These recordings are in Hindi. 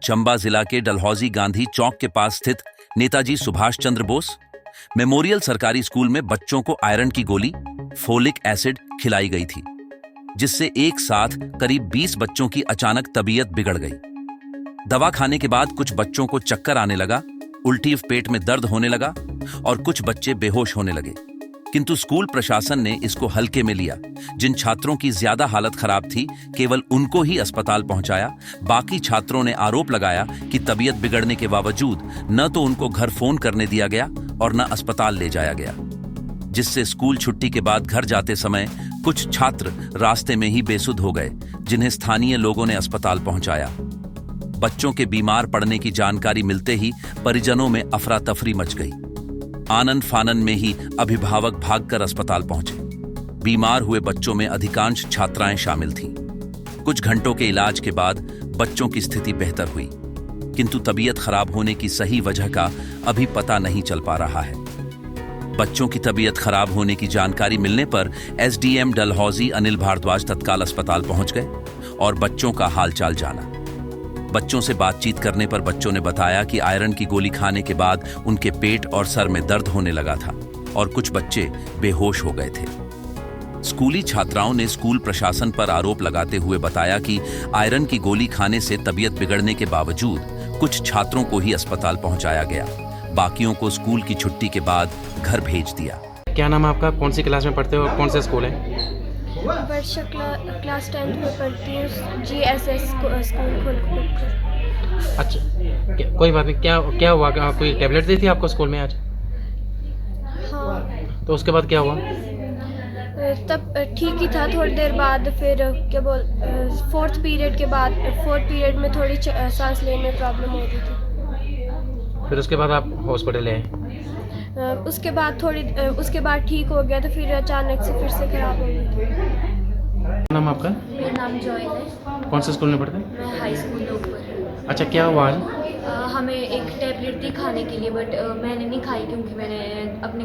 चंबा जिला के डलहौजी गांधी चौक के पास स्थित नेताजी सुभाष चंद्र बोस मेमोरियल सरकारी स्कूल में बच्चों को आयरन की गोली, फोलिक एसिड खिलाई गई थी, जिससे एक साथ करीब 20 बच्चों की अचानक तबीयत बिगड़ गई। दवा खाने के बाद कुछ बच्चों को चक्कर आने लगा, उल्टी, पेट में दर्द होने लगा और कुछ बच्चे बेहोश होने लगे। किंतु स्कूल प्रशासन ने इसको हल्के में लिया। जिन छात्रों की ज्यादा हालत खराब थी, केवल उनको ही अस्पताल पहुंचाया। बाकी छात्रों ने आरोप लगाया कि तबीयत बिगड़ने के बावजूद न तो उनको घर फोन करने दिया गया और न अस्पताल ले जाया गया, जिससे स्कूल छुट्टी के बाद घर जाते समय कुछ छात्र रास्ते में ही बेसुध हो गए, जिन्हें स्थानीय लोगों ने अस्पताल पहुंचाया। बच्चों के बीमार पड़ने की जानकारी मिलते ही परिजनों में अफरा तफरी मच गई। आनन फानन में ही अभिभावक भागकर अस्पताल पहुंचे। बीमार हुए बच्चों में अधिकांश छात्राएं शामिल थीं। कुछ घंटों के इलाज के बाद बच्चों की स्थिति बेहतर हुई, किंतु तबीयत खराब होने की सही वजह का अभी पता नहीं चल पा रहा है। बच्चों की तबीयत खराब होने की जानकारी मिलने पर एसडीएम डलहौजी अनिल भारद्वाज तत्काल अस्पताल पहुंच गए और बच्चों का हालचाल जाना। बच्चों से बातचीत करने पर बच्चों ने बताया कि आयरन की गोली खाने के बाद उनके पेट और सर में दर्द होने लगा था और कुछ बच्चे बेहोश हो गए थे। स्कूली छात्राओं ने स्कूल प्रशासन पर आरोप लगाते हुए बताया कि आयरन की गोली खाने से तबीयत बिगड़ने के बावजूद कुछ छात्रों को ही अस्पताल पहुंचाया गया, बाकियों को स्कूल की छुट्टी के बाद घर भेज दिया। क्या नाम है आपका? कौन सी क्लास में पढ़ते हो? कौन सा स्कूल है? वर्षा क्लास 10th में पढ़ती हूँ, GSS स्कूल खोलकर। अच्छा, कोई बात नहीं। क्या हुआ? कोई टेबलेट दी थी आपको स्कूल में आज? हाँ, तो उसके बाद क्या हुआ? तब ठीक ही था। थोड़ी देर बाद फिर फोर्थ पीरियड में थोड़ी सांस लेने में प्रॉब्लम हो रही थी। फिर उसके बाद आप हॉस्पिटल आए? उसके बाद ठीक हो गया, तो फिर अचानक से फिर से खराब हो गई। नाम आपका? मेरा नाम जॉयल है। कौन से स्कूल में पढ़ते हैं? मैं हाई स्कूल में ऊपर। अच्छा, क्या हुआ आज? हमें एक टैबलेट दी खाने के लिए, बट मैंने नहीं खाई क्योंकि मैंने अपने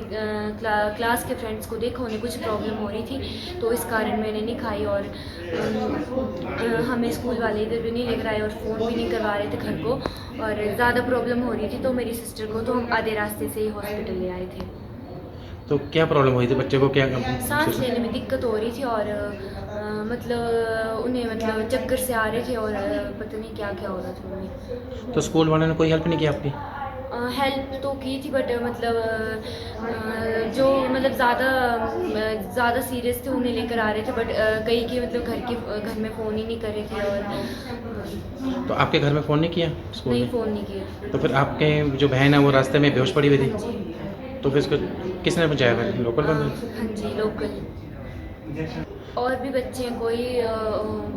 क्लास के फ्रेंड्स को देखा, उन्हें कुछ प्रॉब्लम हो रही थी, तो इस कारण मैंने नहीं खाई। और हमें स्कूल वाले इधर भी नहीं लेकर आए और फ़ोन भी नहीं करवा रहे थे घर को, और ज़्यादा प्रॉब्लम हो रही थी तो मेरी सिस्टर को तो हम आधे रास्ते से ही हॉस्पिटल ले आए थे। तो क्या प्रॉब्लम हुई थी? बच्चे को क्या सांस लेने में दिक्कत हो रही थी और उन्हें चक्कर से आ रहे थे और पता नहीं क्या क्या हो रहा था उन्हें। तो स्कूल वालों ने कोई हेल्प नहीं की आपकी? हेल्प तो की थी, बट जो ज़्यादा सीरियस थे उन्हें लेकर आ रहे थे, बट कई के घर में फ़ोन ही नहीं कर रहे थे। और तो आपके घर में फ़ोन नहीं किया स्कूल नहीं, में? फ़ोन नहीं किया। तो फिर आपके जो बहन है वो रास्ते में बेहोश पड़ी हुई थी, तो फिर इसको किसने बचाया? फिर लोकल बंदे? हाँ जी, लोकल। और भी बच्चे हैं, कोई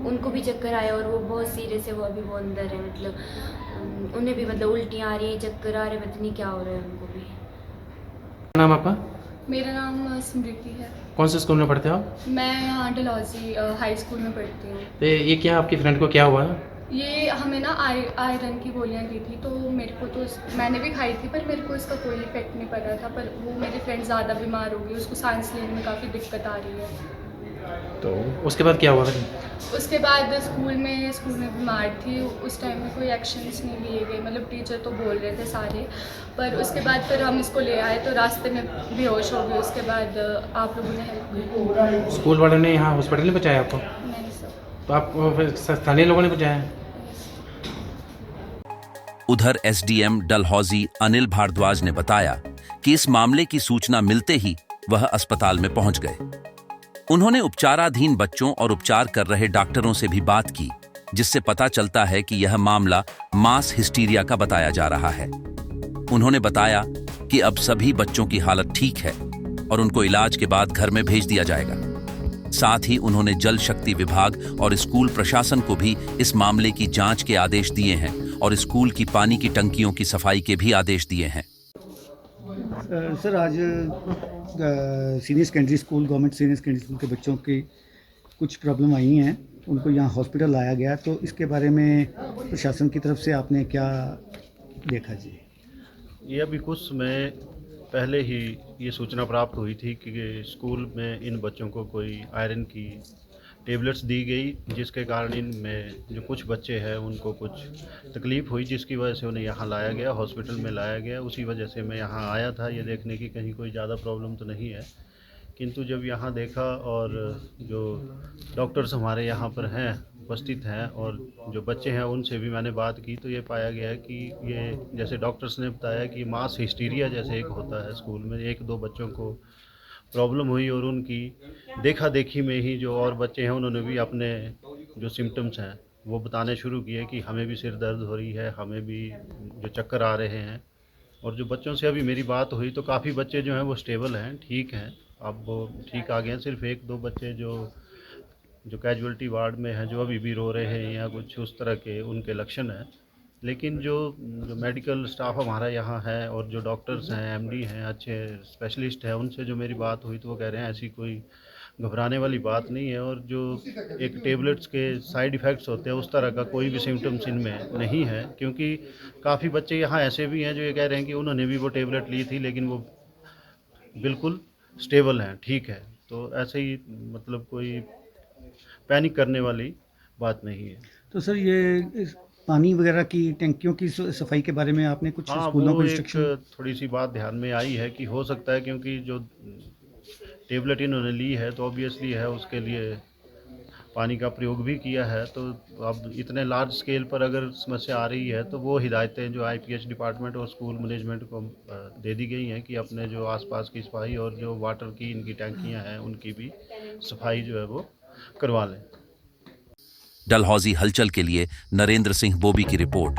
उनको भी चक्कर आए और वो बहुत सीरियस है, वो अभी वो अंदर है। उन्हें भी उल्टियाँ आ रही है, चक्कर आ रहे, पता नहीं क्या हो रहा है उनको भी। क्या नाम आपका? मेरा नाम स्मृति है। कौन से स्कूल में पढ़ते हो आप? मैं यहाँ डलहौजी हाई स्कूल में पढ़ती हूँ। तो ये क्या आपकी फ्रेंड को क्या हुआ? ये हमें ना आयरन की गोलियाँ दी थी, तो मेरे को तो मैंने भी खाई थी, पर मेरे को इसका कोई इफेक्ट नहीं पड़ रहा था। पर वो मेरी फ्रेंड ज़्यादा बीमार हो गई, उसको सांस लेने में काफ़ी दिक्कत आ रही है। तो उसके बाद क्या हुआ? उसके बाद स्कूल में बीमार थी, उस टाइम में कोई एक्शंस नहीं लिए गए। टीचर तो बोल रहे थे सारे, पर उसके बाद फिर हम इसको ले आए तो रास्ते में बेहोश हो गए। उसके बाद आप लोगों ने हेल्प की। स्कूल वालों ने यहाँ हॉस्पिटल में पहुँचाया आपको? नहीं सर। तो आप फिर स्थानीय लोगों ने पहुँचाया? उधर एसडीएम डलहौजी अनिल भारद्वाज ने बताया कि इस मामले की सूचना मिलते ही वह अस्पताल में पहुंच गए। उन्होंने उपचाराधीन बच्चों और उपचार कर रहे डॉक्टरों से भी बात की, जिससे पता चलता है कि यह मामला मास हिस्टीरिया का बताया जा रहा है। उन्होंने बताया कि अब सभी बच्चों की हालत ठीक है और उनको इलाज के बाद घर में भेज दिया जाएगा। साथ ही उन्होंने जल शक्ति विभाग और स्कूल प्रशासन को भी इस मामले की जांच के आदेश दिए हैं और स्कूल की पानी की टंकियों की सफाई के भी आदेश दिए हैं। सर, आज senior secondary school, government senior secondary school के बच्चों की कुछ प्रॉब्लम आई हैं, उनको यहाँ हॉस्पिटल लाया गया, तो इसके बारे में प्रशासन की तरफ से आपने क्या देखा जी? ये अभी कुछ समय पहले ही ये सूचना प्राप्त हुई थी कि स्कूल में इन बच्चों को कोई आयरन की टेबलेट्स दी गई, जिसके कारण इनमें जो कुछ बच्चे हैं उनको कुछ तकलीफ़ हुई, जिसकी वजह से उन्हें यहाँ लाया गया, हॉस्पिटल में लाया गया। उसी वजह से मैं यहाँ आया था ये देखने की कहीं कोई ज़्यादा प्रॉब्लम तो नहीं है। किंतु जब यहाँ देखा और जो डॉक्टर्स हमारे यहाँ पर हैं, उपस्थित हैं, और जो बच्चे हैं उनसे भी मैंने बात की, तो ये पाया गया है कि ये जैसे डॉक्टर्स ने बताया कि मास हिस्टीरिया जैसे एक होता है स्कूल में, एक दो बच्चों को प्रॉब्लम हुई और उनकी देखा देखी में ही जो और बच्चे हैं उन्होंने भी अपने जो सिम्टम्स हैं वो बताने शुरू किए कि हमें भी सिर दर्द हो रही है, हमें भी जो चक्कर आ रहे हैं। और जो बच्चों से अभी मेरी बात हुई तो काफ़ी बच्चे जो हैं वो स्टेबल हैं, ठीक हैं, अब वो ठीक आ गए हैं। सिर्फ एक दो बच्चे जो कैजुअल्टी वार्ड में हैं, जो अभी भी रो रहे हैं या कुछ उस तरह के उनके लक्षण हैं। लेकिन जो मेडिकल स्टाफ हमारा यहाँ है और जो डॉक्टर्स हैं, एमडी हैं, अच्छे स्पेशलिस्ट हैं, उनसे जो मेरी बात हुई तो वो कह रहे हैं ऐसी कोई घबराने वाली बात नहीं है, और जो एक टेबलेट्स के साइड इफ़ेक्ट्स होते हैं उस तरह का कोई भी सिम्टम्स इनमें नहीं है। क्योंकि काफ़ी बच्चे यहाँ ऐसे भी हैं जो ये कह रहे हैं कि उन्होंने भी वो टेबलेट ली थी लेकिन वो बिल्कुल स्टेबल हैं, ठीक है। तो ऐसे ही मतलब कोई पैनिक करने वाली बात नहीं है। तो सर ये पानी वगैरह की टंकियों की सफाई के बारे में आपने कुछ हाँ, स्कूलों को वो इंस्ट्रक्शन? एक थोड़ी सी बात ध्यान में आई है कि हो सकता है क्योंकि जो टेबलेट इन्होंने ली है तो ऑब्वियसली है उसके लिए पानी का प्रयोग भी किया है। तो अब इतने लार्ज स्केल पर अगर समस्या आ रही है तो वो हिदायतें जो आईपीएच डिपार्टमेंट और स्कूल मैनेजमेंट को दे दी गई हैं कि अपने जो आसपास की सफाई और जो वाटर की इनकी टैंकियां हैं उनकी भी सफाई जो है वो करवा लें। डलहौजी हलचल के लिए नरेंद्र सिंह बोबी की रिपोर्ट।